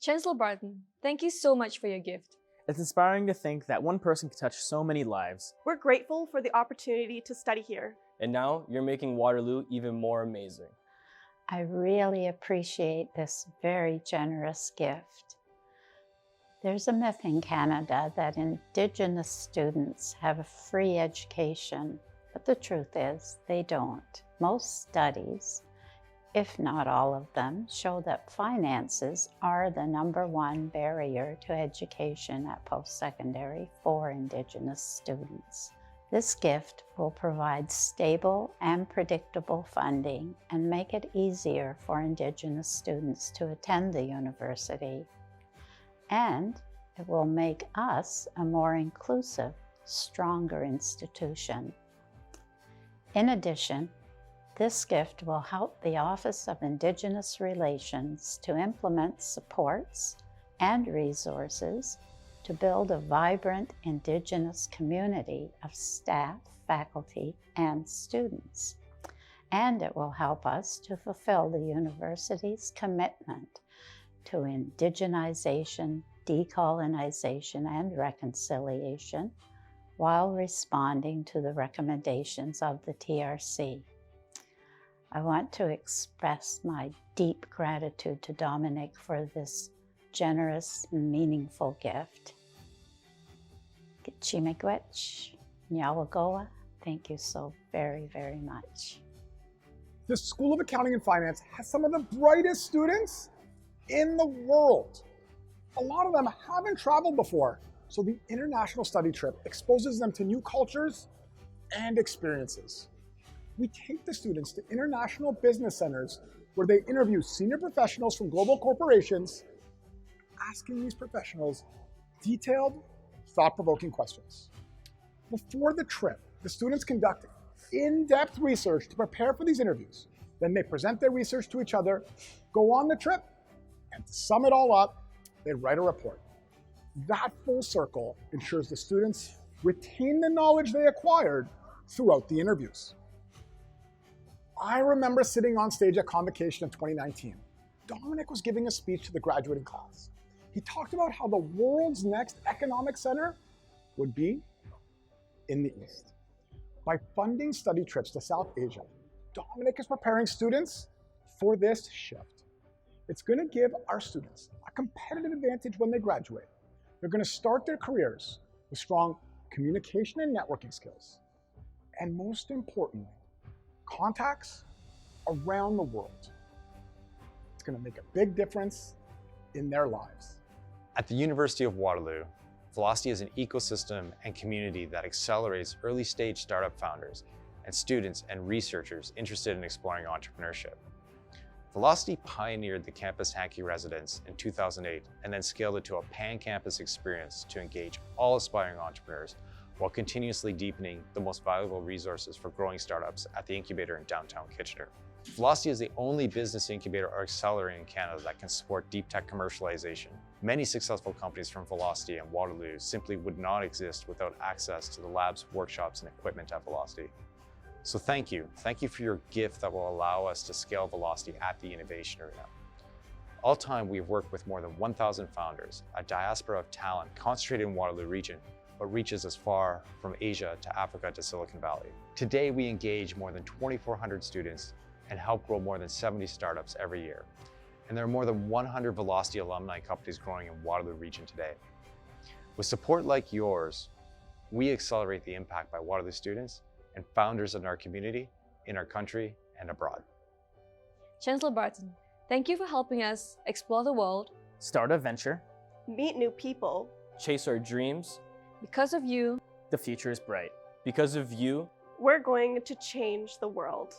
Chancellor Barton, thank you so much for your gift. It's inspiring to think that one person can touch so many lives. We're grateful for the opportunity to study here. And now you're making Waterloo even more amazing. I really appreciate this very generous gift. There's a myth in Canada that Indigenous students have a free education, but the truth is they don't. Most studies, if not all of them, show that finances are the #1 barrier to education at post-secondary for Indigenous students. This gift will provide stable and predictable funding and make it easier for Indigenous students to attend the university. And it will make us a more inclusive, stronger institution. In addition, this gift will help the Office of Indigenous Relations to implement supports and resources to build a vibrant Indigenous community of staff, faculty, and students. And it will help us to fulfill the university's commitment to indigenization, decolonization, and reconciliation while responding to the recommendations of the TRC. I want to express my deep gratitude to Dominic for this generous, meaningful gift. Chimegwech, Nyawagoa, thank you so very, very much. The School of Accounting and Finance has some of the brightest students in the world. A lot of them haven't traveled before, so the international study trip exposes them to new cultures and experiences. We take the students to international business centers where they interview senior professionals from global corporations, asking these professionals detailed, thought-provoking questions. Before the trip, the students conduct in-depth research to prepare for these interviews. Then they present their research to each other, go on the trip, and to sum it all up, they write a report. That full circle ensures the students retain the knowledge they acquired throughout the interviews. I remember sitting on stage at Convocation in 2019. Dominic was giving a speech to the graduating class. He talked about how the world's next economic center would be in the East. By funding study trips to South Asia, Dominic is preparing students for this shift. It's going to give our students a competitive advantage when they graduate. They're going to start their careers with strong communication and networking skills. And most importantly, contacts around the world. It's going to make a big difference in their lives. At the University of Waterloo, Velocity is an ecosystem and community that accelerates early-stage startup founders and students and researchers interested in exploring entrepreneurship. Velocity pioneered the campus Hankey residence in 2008 and then scaled it to a pan-campus experience to engage all aspiring entrepreneurs while continuously deepening the most valuable resources for growing startups at the incubator in downtown Kitchener. Velocity is the only business incubator or accelerator in Canada that can support deep tech commercialization. Many successful companies from Velocity and Waterloo simply would not exist without access to the labs, workshops, and equipment at Velocity. So thank you. Thank you for your gift that will allow us to scale Velocity at the innovation arena. All time, we've worked with more than 1,000 founders, a diaspora of talent concentrated in Waterloo region, but reaches as far from Asia to Africa to Silicon Valley. Today, we engage more than 2,400 students and help grow more than 70 startups every year. And there are more than 100 Velocity alumni companies growing in Waterloo region today. With support like yours, we accelerate the impact by Waterloo students and founders in our community, in our country, and abroad. Chancellor Barton, thank you for helping us explore the world, Start a venture. Meet new people. Chase our dreams. Because of you, The future is bright. Because of you, We're going to change the world.